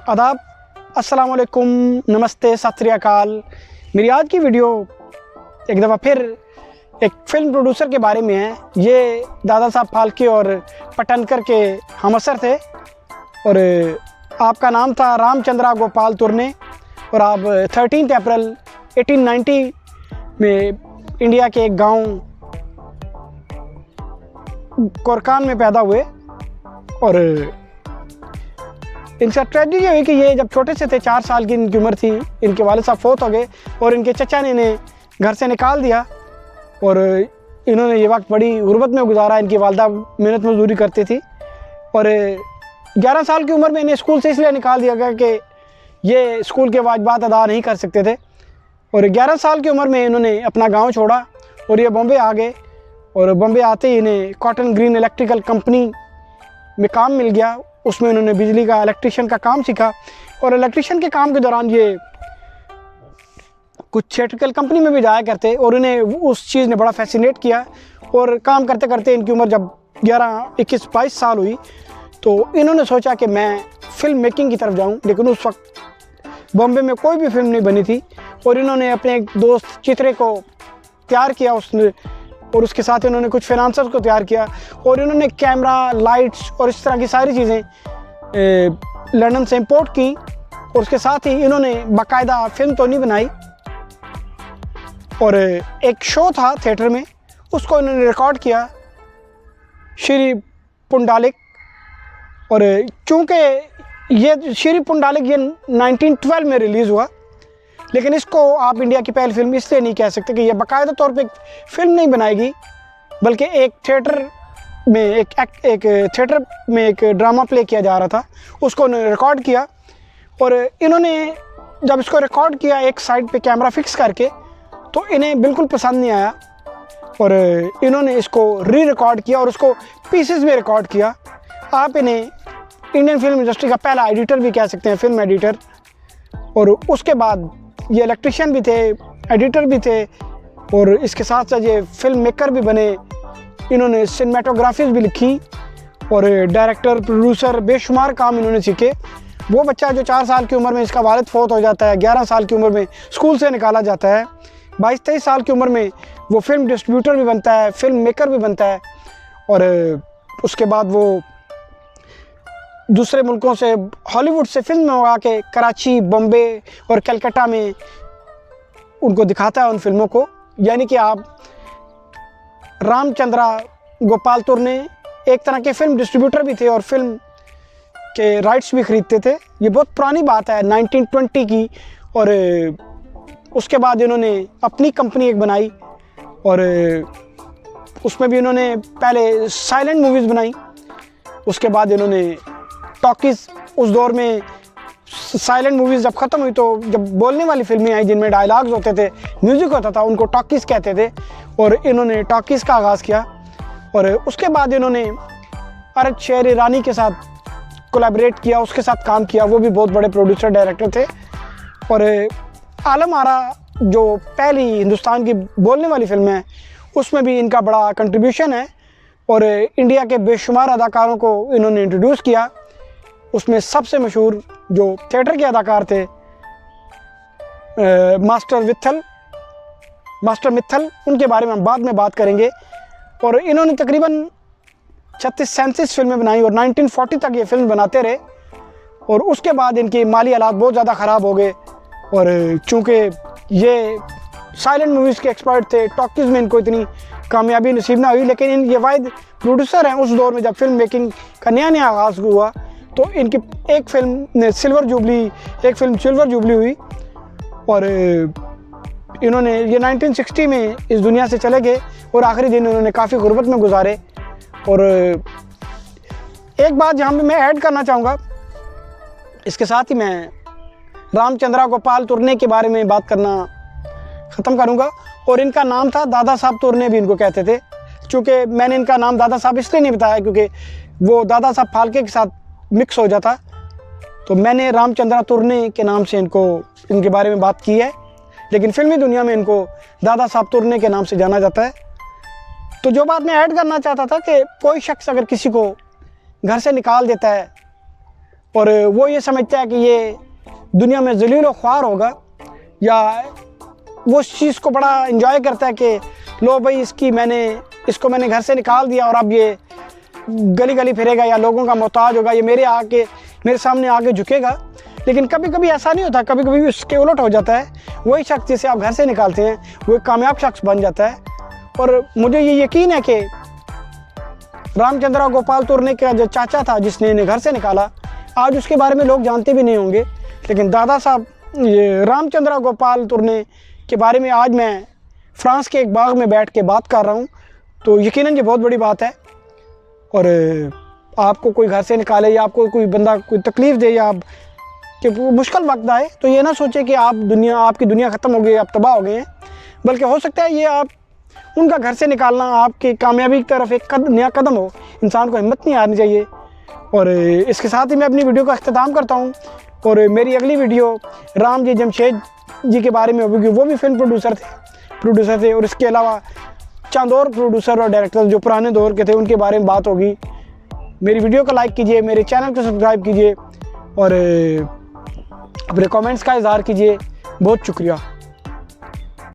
आदाब, अस्सलाम वालेकुम, नमस्ते, सत श्री अकाल। मेरी आज की वीडियो एक दफ़ा फिर एक फ़िल्म प्रोड्यूसर के बारे में है। ये दादा साहब फाल्के और पटनकर के हमअसर थे और आपका नाम था रामचंद्रा गोपाल तुर्ने और आप 13 अप्रैल 1890 में इंडिया के एक गांव कोरकान में पैदा हुए। और इनका ट्रेजेडी हुई कि ये जब छोटे से थे, 4 साल की इनकी उम्र थी, इनके वालिद साहब फौत हो गए और इनके चचा ने इन्हें घर से निकाल दिया और इन्होंने ये वक्त बड़ी गुर्बत में गुजारा। इनकी वालदा मेहनत मजदूरी करती थी और 11 साल की उम्र में इन्हें स्कूल से इसलिए निकाल दिया गया कि ये स्कूल के वाजिबात अदा नहीं कर सकते थे। और 11 साल की उम्र में इन्होंने अपना गांव छोड़ा और ये बॉम्बे आ गए। और बॉम्बे आते ही इन्हें कॉटन ग्रीन इलेक्ट्रिकल कंपनी में काम मिल गया। उसमें उन्होंने बिजली का इलेक्ट्रिशियन का काम सीखा और इलेक्ट्रिशियन के काम के दौरान ये कुछ थिएट्रिकल कंपनी में भी जाया करते और उन्हें उस चीज़ ने बड़ा फैसिनेट किया। और काम करते करते इनकी उम्र जब 11, 21, 22 साल हुई तो इन्होंने सोचा कि मैं फ़िल्म मेकिंग की तरफ जाऊं। लेकिन उस वक्त बॉम्बे में कोई भी फिल्म नहीं बनी थी और इन्होंने अपने एक दोस्त चित्रे को तैयार किया उसने और उसके साथ इन्होंने कुछ फाइनेंसर्स को तैयार किया और इन्होंने कैमरा, लाइट्स और इस तरह की सारी चीज़ें लंदन से इंपोर्ट की। और उसके साथ ही इन्होंने बाकायदा फिल्म तो नहीं बनाई और एक शो था थिएटर में, उसको इन्होंने रिकॉर्ड किया, श्री पुंडालिक। और चूँकि ये श्री पुंडालिक ये 1912 में रिलीज़ हुआ, लेकिन इसको आप इंडिया की पहली फिल्म इसलिए नहीं कह सकते कि ये बाकायदा तौर पे एक फ़िल्म नहीं बनाएगी, बल्कि एक थिएटर में एक ड्रामा प्ले किया जा रहा था, उसको उन्होंने रिकॉर्ड किया। और इन्होंने जब इसको रिकॉर्ड किया एक साइड पे कैमरा फिक्स करके, तो इन्हें बिल्कुल पसंद नहीं आया और इन्होंने इसको री रिकॉर्ड किया और उसको पीसेस में रिकॉर्ड किया। आप इन्हें इंडियन फिल्म इंडस्ट्री का पहला एडिटर भी कह सकते हैं, फिल्म एडिटर। और उसके बाद ये इलेक्ट्रिशियन भी थे, एडिटर भी थे और इसके साथ साथ ये फिल्म मेकर भी बने। इन्होंने सिनेमेटोग्राफीज भी लिखी और डायरेक्टर, प्रोड्यूसर, बेशुमार काम इन्होंने सीखे। वो बच्चा जो 4 साल की उम्र में इसका वालिद फौत हो जाता है, 11 साल की उम्र में स्कूल से निकाला जाता है, 22-23 साल की उम्र में वो फिल्म डिस्ट्रीब्यूटर भी बनता है, फिल्म मेकर भी बनता है। और उसके बाद वो दूसरे मुल्कों से, हॉलीवुड से फिल्म मंगा के कराची, बॉम्बे और कलकत्ता में उनको दिखाता है उन फिल्मों को। यानी कि आप रामचंद्रा गोपाल तुर्ने एक तरह के फिल्म डिस्ट्रीब्यूटर भी थे और फिल्म के राइट्स भी ख़रीदते थे। ये बहुत पुरानी बात है 1920 की। और उसके बाद इन्होंने अपनी कंपनी एक बनाई और उसमें भी इन्होंने पहले साइलेंट मूवीज़ बनाई। उसके बाद इन्होंने टॉकीज़, उस दौर में साइलेंट मूवीज़ जब ख़त्म हुई तो जब बोलने वाली फिल्में आई जिनमें डायलॉग्स होते थे, म्यूज़िक होता था, उनको टॉकीज़ कहते थे और इन्होंने टॉकीज़ का आगाज़ किया। और उसके बाद इन्होंने अरज शेर ईरानी के साथ कोलैबोरेट किया, उसके साथ काम किया। वो भी बहुत बड़े प्रोड्यूसर, डायरेक्टर थे। और आलम आरा जो पहली हिंदुस्तान की बोलने वाली फिल्म है, उसमें भी इनका बड़ा कंट्रीब्यूशन है और इंडिया के बेशुमार अदाकारों को इन्होंने इंट्रोड्यूस किया। उसमें सबसे मशहूर जो थिएटर के अदाकार थे, मास्टर मित्तल, उनके बारे में हम बाद में बात करेंगे। और इन्होंने तकरीबन 36-37 फिल्में बनाई और 1940 तक ये फिल्म बनाते रहे। और उसके बाद इनकी माली हालात बहुत ज़्यादा ख़राब हो गए और चूँकि ये साइलेंट मूवीज़ के एक्सपर्ट थे, टॉकीज़ में इनको इतनी कामयाबी नसीब ना हुई। लेकिन ये वाहिद प्रोड्यूसर हैं उस दौर में जब फिल्म मेकिंग का नया आगाज़ हुआ तो इनकी एक फिल्म ने सिल्वर जुबली हुई। और इन्होंने ये 1960 में इस दुनिया से चले गए और आखिरी दिन इन्होंने काफ़ी गुर्बत में गुजारे। और एक बात जहाँ पे मैं ऐड करना चाहूँगा, इसके साथ ही मैं रामचंद्रा गोपाल तुर्ने के बारे में बात करना ख़त्म करूँगा। और इनका नाम था दादा साहब तुर्ने भी इनको कहते थे। चूँकि मैंने इनका नाम दादा साहब इसलिए नहीं बताया क्योंकि वो दादा साहब फाल्के के साथ मिक्स हो जाता, तो मैंने रामचंद्रा तुर्ने के नाम से इनके बारे में बात की है। लेकिन फिल्मी दुनिया में इनको दादा साहब तुर्ने के नाम से जाना जाता है। तो जो बात मैं ऐड करना चाहता था कि कोई शख्स अगर किसी को घर से निकाल देता है और वो ये समझता है कि ये दुनिया में ज़लील और ख्वार होगा, या वो उस चीज़ को बड़ा इंजॉय करता है कि लो भाई इसको मैंने घर से निकाल दिया और अब ये गली गली फिरेगा या लोगों का मोहताज होगा, ये मेरे सामने आके झुकेगा। लेकिन कभी कभी ऐसा नहीं होता, कभी कभी उसके उलट हो जाता है। वही शख्स जिसे आप घर से निकालते हैं वो एक कामयाब शख्स बन जाता है। और मुझे ये यकीन है कि रामचंद्र गोपाल तुर्ने का जो चाचा था जिसने इन्हें घर से निकाला, आज उसके बारे में लोग जानते भी नहीं होंगे, लेकिन दादा साहब ये रामचंद्र गोपाल तुर्ने के बारे में आज मैं फ्रांस के एक बाग में बैठ के बात कर रहा हूँ, तो यकीनन ये बहुत बड़ी बात है। और आपको कोई घर से निकाले या आपको कोई बंदा कोई तकलीफ़ दे या आप कि मुश्किल वक्त आए, तो ये ना सोचे कि आपकी दुनिया ख़त्म हो गई, आप तबाह हो गए हैं, बल्कि हो सकता है ये आप उनका घर से निकालना आपकी कामयाबी की तरफ एक नया कदम हो। इंसान को हिम्मत नहीं हारनी चाहिए। और इसके साथ ही मैं अपनी वीडियो का अख्तिताम करता हूँ। और मेरी अगली वीडियो राम जी जमशेद जी के बारे में होगी। वो भी फिल्म प्रोड्यूसर थे और इसके अलावा चंद और प्रोड्यूसर और डायरेक्टर जो पुराने दौर के थे उनके बारे में बात होगी। मेरी वीडियो को लाइक कीजिए, मेरे चैनल को सब्सक्राइब कीजिए और अपने कमेंट्स का इज़हार कीजिए। बहुत शुक्रिया।